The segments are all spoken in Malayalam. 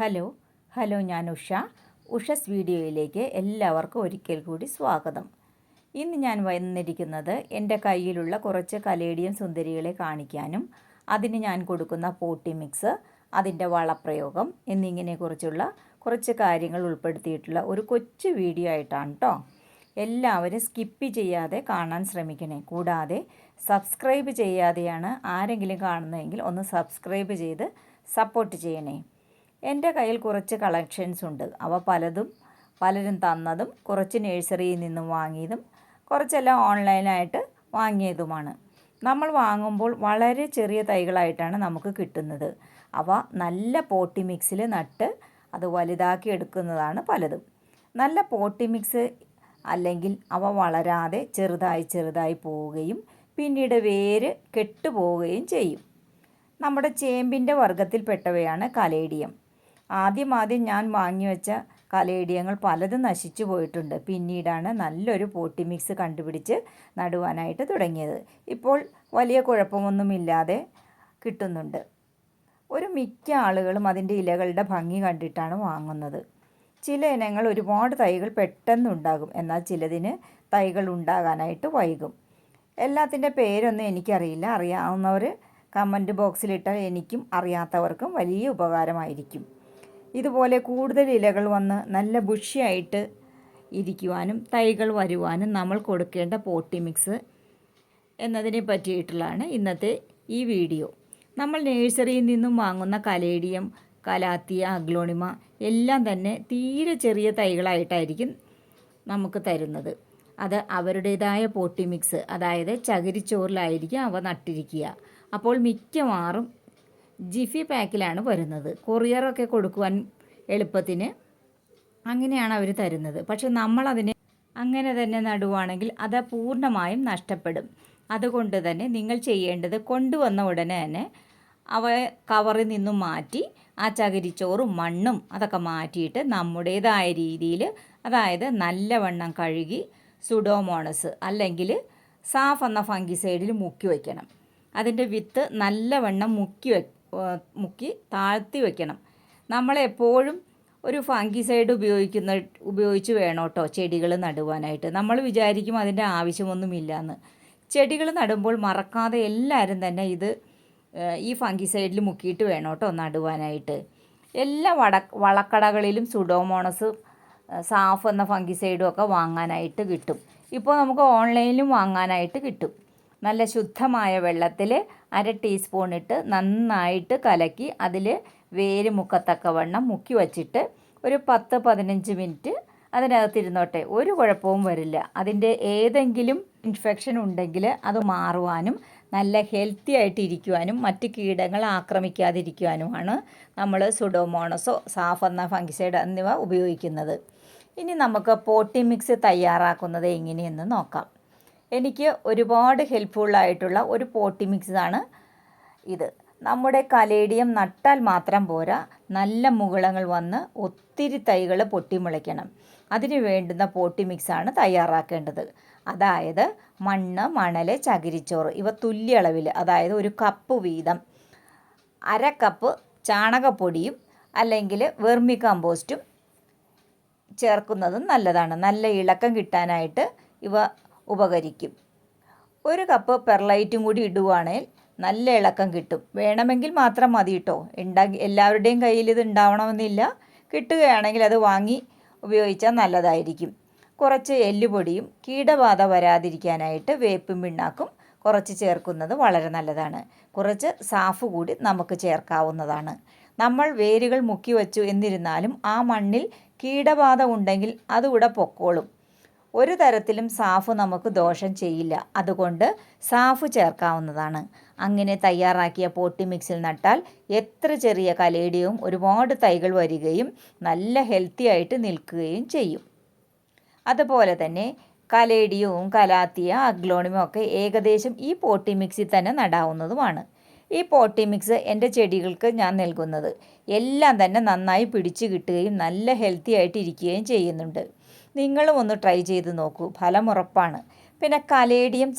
ഹലോ ഹലോ ഞാൻ ഉഷസ് വീഡിയോയിലേക്ക് എല്ലാവർക്കും ഒരിക്കൽ കൂടി സ്വാഗതം. ഇന്ന് ഞാൻ വന്നിരിക്കുന്നത് എൻ്റെ കയ്യിലുള്ള കുറച്ച് കലേഡിയം സുന്ദരികളെ കാണിക്കാനും അതിന് ഞാൻ കൊടുക്കുന്ന പോട്ടി മിക്സ്, അതിൻ്റെ വളപ്രയോഗം എന്നിങ്ങനെക്കുറിച്ചുള്ള കുറച്ച് കാര്യങ്ങൾ ഉൾപ്പെടുത്തിയിട്ടുള്ള ഒരു കൊച്ചു വീഡിയോ ആയിട്ടാണ് കേട്ടോ. എല്ലാവരും സ്കിപ്പ് ചെയ്യാതെ കാണാൻ ശ്രമിക്കണേ. കൂടാതെ സബ്സ്ക്രൈബ് ചെയ്യാതെയാണ് ആരെങ്കിലും കാണുന്നതെങ്കിൽ ഒന്ന് സബ്സ്ക്രൈബ് ചെയ്ത് സപ്പോർട്ട് ചെയ്യണേ. എൻ്റെ കയ്യിൽ കുറച്ച് കളക്ഷൻസ് ഉണ്ട്. അവ പലരും തന്നതും കുറച്ച് നഴ്സറിയിൽ നിന്നും വാങ്ങിയതും കുറച്ചെല്ലാം ഓൺലൈനായിട്ട് വാങ്ങിയതുമാണ്. നമ്മൾ വാങ്ങുമ്പോൾ വളരെ ചെറിയ തൈകളായിട്ടാണ് നമുക്ക് കിട്ടുന്നത്. അവ നല്ല പോട്ടി മിക്സിൽ നട്ട് അത് വലുതാക്കി എടുക്കുന്നതാണ് പലതും. നല്ല പോട്ടി മിക്സ് അല്ലെങ്കിൽ അവ വളരാതെ ചെറുതായി പോവുകയും പിന്നീട് വേര് കെട്ടുപോവുകയും ചെയ്യും. നമ്മുടെ ചേമ്പിൻ്റെ വർഗ്ഗത്തിൽപ്പെട്ടവയാണ് കലേഡിയം. ആദ്യം ഞാൻ വാങ്ങിവെച്ച കലേഡിയങ്ങൾ പലതും നശിച്ചു പോയിട്ടുണ്ട്. പിന്നീടാണ് നല്ലൊരു പോട്ടി മിക്സ് കണ്ടുപിടിച്ച് നടുവാനായിട്ട് തുടങ്ങിയത്. ഇപ്പോൾ വലിയ കുഴപ്പമൊന്നുമില്ലാതെ കിട്ടുന്നുണ്ട്. മിക്ക ആളുകളും അതിൻ്റെ ഇലകളുടെ ഭംഗി കണ്ടിട്ടാണ് വാങ്ങുന്നത്. ചില ഇനങ്ങൾ ഒരുപാട് തൈകൾ പെട്ടെന്നുണ്ടാകും, എന്നാൽ ചിലതിന് തൈകൾ ഉണ്ടാകാനായിട്ട് വൈകും. എല്ലാത്തിൻ്റെ പേരൊന്നും എനിക്കറിയില്ല. അറിയാവുന്നവർ കമൻറ്റ് ബോക്സിലിട്ടാൽ എനിക്കും അറിയാത്തവർക്കും വലിയ ഉപകാരമായിരിക്കും. ഇതുപോലെ കൂടുതൽ ഇലകൾ വന്ന് നല്ല ബുഷിയായിട്ട് ഇരിക്കുവാനും തൈകൾ വരുവാനും നമ്മൾ കൊടുക്കേണ്ട പോട്ടി മിക്സ് എന്നതിനെ പറ്റിയിട്ടുള്ളതാണ് ഇന്നത്തെ ഈ വീഡിയോ. നമ്മൾ നഴ്സറിയിൽ നിന്നും വാങ്ങുന്ന കലേഡിയം, കലാത്തിയ, അഗ്ലോണിമ എല്ലാം തന്നെ തീരെ ചെറിയ തൈകളായിട്ടായിരിക്കും നമുക്ക് തരുന്നത്. അത് അവരുടേതായ പോട്ടി മിക്സ്, അതായത് ചകിരിച്ചോറിലായിരിക്കും അവ നട്ടിരിക്കുക. അപ്പോൾ മിക്കവാറും ജിഫി പാക്കിലാണ് വരുന്നത്. കൊറിയറൊക്കെ കൊടുക്കുവാൻ എളുപ്പത്തിന് അങ്ങനെയാണ് അവർ തരുന്നത്. പക്ഷെ നമ്മളതിനെ അങ്ങനെ തന്നെ നടുവാണെങ്കിൽ അത് പൂർണ്ണമായും നഷ്ടപ്പെടും. അതുകൊണ്ട് തന്നെ നിങ്ങൾ ചെയ്യേണ്ടത് കൊണ്ടുവന്ന ഉടനെ തന്നെ അവ കവറിൽ നിന്നും മാറ്റി ആ ചകിരിച്ചോറും മണ്ണും അതൊക്കെ മാറ്റിയിട്ട് നമ്മുടേതായ രീതിയിൽ, അതായത് നല്ലവണ്ണം കഴുകി സുഡോമോണസ് അല്ലെങ്കിൽ സാഫ് എന്ന ഫംഗിസൈഡിൽ മുക്കി വയ്ക്കണം. അതിൻ്റെ വിത്ത് നല്ലവണ്ണം മുക്കി താഴ്ത്തി വയ്ക്കണം. നമ്മളെപ്പോഴും ഒരു ഫംഗിസൈഡ് ഉപയോഗിച്ച് വേണം കേട്ടോ ചെടികൾ നടുവാനായിട്ട്. നമ്മൾ വിചാരിക്കും അതിൻ്റെ ആവശ്യമൊന്നുമില്ലയെന്ന്. ചെടികൾ നടുമ്പോൾ മറക്കാതെ എല്ലാവരും തന്നെ ഈ ഫംഗിസൈഡിൽ മുക്കിയിട്ട് വേണം കേട്ടോ നടുവാനായിട്ട്. എല്ലാ വളക്കടകളിലും സുഡോമോണസ്, സാഫ് എന്ന ഫംഗിസൈഡും ഒക്കെ വാങ്ങാനായിട്ട് കിട്ടും. ഇപ്പോൾ നമുക്ക് ഓൺലൈനിലും വാങ്ങാനായിട്ട് കിട്ടും. നല്ല ശുദ്ധമായ വെള്ളത്തിൽ 1/2 ടീസ്പൂൺ ഇട്ട് നന്നായിട്ട് കലക്കി അതിൽ വേര് മുക്കത്തക്കവണ്ണം മുക്കി വച്ചിട്ട് ഒരു 10-15 മിനിറ്റ് അതിനകത്തിരുന്നോട്ടെ. ഒരു കുഴപ്പവും വരില്ല. അതിൻ്റെ ഏതെങ്കിലും ഇൻഫെക്ഷൻ ഉണ്ടെങ്കിൽ അത് മാറുവാനും നല്ല ഹെൽത്തി ആയിട്ട് ഇരിക്കുവാനും മറ്റ് കീടങ്ങൾ ആക്രമിക്കാതിരിക്കുവാനുമാണ് നമ്മൾ സുഡോമോണസോ സാഫ് എന്ന ഫംഗിസൈഡ് എന്നിവ ഉപയോഗിക്കുന്നത്. ഇനി നമുക്ക് പോട്ടി മിക്സ് തയ്യാറാക്കുന്നത് എങ്ങനെയെന്ന് നോക്കാം. എനിക്ക് ഒരുപാട് ഹെൽപ്ഫുള്ളായിട്ടുള്ള ഒരു പോട്ടി മിക്സാണ് ഇത്. നമ്മുടെ കലേഡിയം നട്ടാൽ മാത്രം പോരാ, നല്ല മുകുളങ്ങൾ വന്ന് ഒത്തിരി തൈകൾ പൊട്ടിമുളയ്ക്കണം. അതിന് വേണ്ടുന്ന പോട്ടി മിക്സാണ് തയ്യാറാക്കേണ്ടത്. അതായത് മണ്ണ്, മണൽ, ചകിരിച്ചോറ് ഇവ തുല്യ അളവിൽ, അതായത് 1 കപ്പ് വീതം, 1/2 കപ്പ് ചാണകപ്പൊടിയും അല്ലെങ്കിൽ വെർമി കമ്പോസ്റ്റും ചേർക്കുന്നതും നല്ലതാണ്. നല്ല ഇളക്കം കിട്ടാനായിട്ട് ഇവ ഉപകരിക്കും. 1 കപ്പ് പെർലൈറ്റും കൂടി ഇടുവാണെങ്കിൽ നല്ല ഇളക്കം കിട്ടും. വേണമെങ്കിൽ മാത്രം മതി കേട്ടോ. എല്ലാവരുടെയും കയ്യിൽ ഇത് ഉണ്ടാവണമെന്നില്ല. കിട്ടുകയാണെങ്കിൽ അത് വാങ്ങി ഉപയോഗിച്ചാൽ നല്ലതായിരിക്കും. കുറച്ച് എല്ലുപൊടിയും കീടബാധ വരാതിരിക്കാനായിട്ട് വേപ്പും പിണ്ണാക്കും കുറച്ച് ചേർക്കുന്നത് വളരെ നല്ലതാണ്. കുറച്ച് സാഫ് കൂടി നമുക്ക് ചേർക്കാവുന്നതാണ്. നമ്മൾ വേരുകൾ മുക്കി വച്ചു എന്നിരുന്നാലും ആ മണ്ണിൽ കീടബാധ ഉണ്ടെങ്കിൽ അതുകൂടെ പൊക്കോളും. ഒരു തരത്തിലും സാഫ് നമുക്ക് ദോഷം ചെയ്യില്ല. അതുകൊണ്ട് സാഫ് ചേർക്കാവുന്നതാണ്. അങ്ങനെ തയ്യാറാക്കിയ പോട്ടി മിക്സിൽ നട്ടാൽ എത്ര ചെറിയ കലേഡിയവും ഒരുപാട് തൈകൾ വരികയും നല്ല ഹെൽത്തി ആയിട്ട് നിൽക്കുകയും ചെയ്യും. അതുപോലെ തന്നെ കലേഡിയവും കലാത്തിയ, അഗ്ലോണിമയും ഒക്കെ ഏകദേശം ഈ പോട്ടി മിക്സിൽ തന്നെ നടാവുന്നതുമാണ്. ഈ പോട്ടി മിക്സ് എൻ്റെ ചെടികൾക്ക് ഞാൻ നൽകുന്നത് എല്ലാം തന്നെ നന്നായി പിടിച്ചു കിട്ടുകയും നല്ല ഹെൽത്തി ആയിട്ട് ഇരിക്കുകയും ചെയ്യുന്നുണ്ട്. നിങ്ങളും ഒന്ന് ട്രൈ ചെയ്ത് നോക്കൂ, ഫലമുറപ്പാണ്. പിന്നെ കലേഡിയം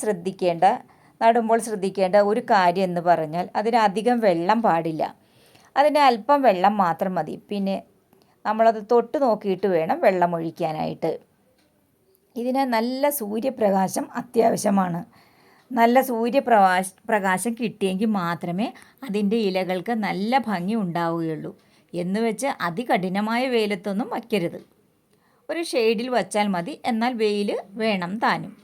നടുമ്പോൾ ശ്രദ്ധിക്കേണ്ട ഒരു കാര്യം എന്ന് പറഞ്ഞാൽ അതിനധികം വെള്ളം പാടില്ല. അതിന് അല്പം വെള്ളം മാത്രം മതി. പിന്നെ നമ്മളത് തൊട്ട് നോക്കിയിട്ട് വേണം വെള്ളം ഒഴിക്കാനായിട്ട്. ഇതിന് നല്ല സൂര്യപ്രകാശം അത്യാവശ്യമാണ്. നല്ല പ്രകാശം കിട്ടിയെങ്കിൽ മാത്രമേ അതിൻ്റെ ഇലകൾക്ക് നല്ല ഭംഗി ഉണ്ടാവുകയുള്ളൂ. എന്ന് വെച്ച് അതികഠിനമായ വെയിലത്തൊന്നും വയ്ക്കരുത്. ഒരു ഷെയ്ഡിൽ വച്ചാൽ മതി. എന്നാൽ വെയിൽ വേണം താനും.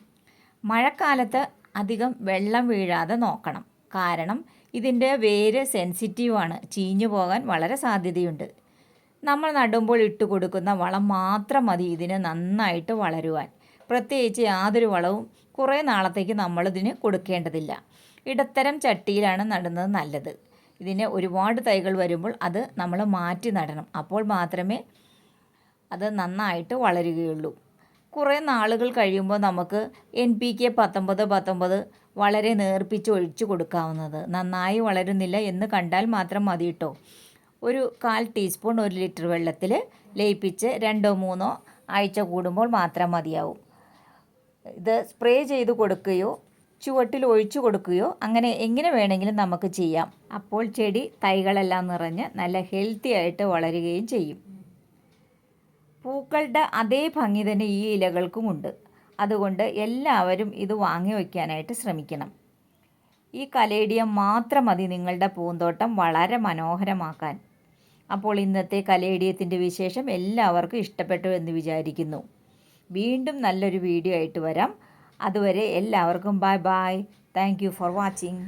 മഴക്കാലത്ത് അധികം വെള്ളം വീഴാതെ നോക്കണം. കാരണം ഇതിൻ്റെ വേര് സെൻസിറ്റീവാണ്. ചീഞ്ഞു പോകാൻ വളരെ സാധ്യതയുണ്ട്. നമ്മൾ നടുമ്പോൾ ഇട്ട് കൊടുക്കുന്ന വളം മാത്രം മതി ഇതിന് നന്നായിട്ട് വളരുവാൻ. പ്രത്യേകിച്ച് യാതൊരു വളവും കുറേ നാളത്തേക്ക് നമ്മളിതിന് കൊടുക്കേണ്ടതില്ല. ഇടത്തരം ചട്ടിയിലാണ് നടുന്നത് നല്ലത്. ഇതിന് ഒരുപാട് തൈകൾ വരുമ്പോൾ അത് നമ്മൾ മാറ്റി നടണം. അപ്പോൾ മാത്രമേ അത് നന്നായിട്ട് വളരുകയുള്ളൂ. കുറേ നാളുകൾ കഴിയുമ്പോൾ നമുക്ക് NPK 19 വളരെ നേർപ്പിച്ച് ഒഴിച്ചു കൊടുക്കാവുന്നത്. നന്നായി വളരുന്നില്ല എന്ന് കണ്ടാൽ മാത്രം മതി കേട്ടോ. ഒരു 1/4 ടീസ്പൂൺ 1 ലിറ്റർ വെള്ളത്തിൽ ലയിപ്പിച്ച് 2-3 ആഴ്ച കൂടുമ്പോൾ മാത്രം മതിയാവും. ഇത് സ്പ്രേ ചെയ്ത് കൊടുക്കുകയോ ചുവട്ടിൽ ഒഴിച്ചു കൊടുക്കുകയോ എങ്ങനെ വേണമെങ്കിലും നമുക്ക് ചെയ്യാം. അപ്പോൾ ചെടി തൈകളെല്ലാം നിറഞ്ഞ് നല്ല ഹെൽത്തി ആയിട്ട് വളരുകയും ചെയ്യും. പൂക്കളുടെ അതേ ഭംഗി തന്നെ ഈ ഇലകൾക്കുമുണ്ട്. അതുകൊണ്ട് എല്ലാവരും ഇത് വാങ്ങി വയ്ക്കാനായിട്ട് ശ്രമിക്കണം. ഈ കലേഡിയം മാത്രം മതി നിങ്ങളുടെ പൂന്തോട്ടം വളരെ മനോഹരമാക്കാൻ. അപ്പോൾ ഇന്നത്തെ കലേഡിയത്തിൻ്റെ വിശേഷം എല്ലാവർക്കും ഇഷ്ടപ്പെട്ടു എന്ന് വിചാരിക്കുന്നു. വീണ്ടും നല്ലൊരു വീഡിയോ ആയിട്ട് വരാം. അതുവരെ എല്ലാവർക്കും bye bye. Thank you for watching.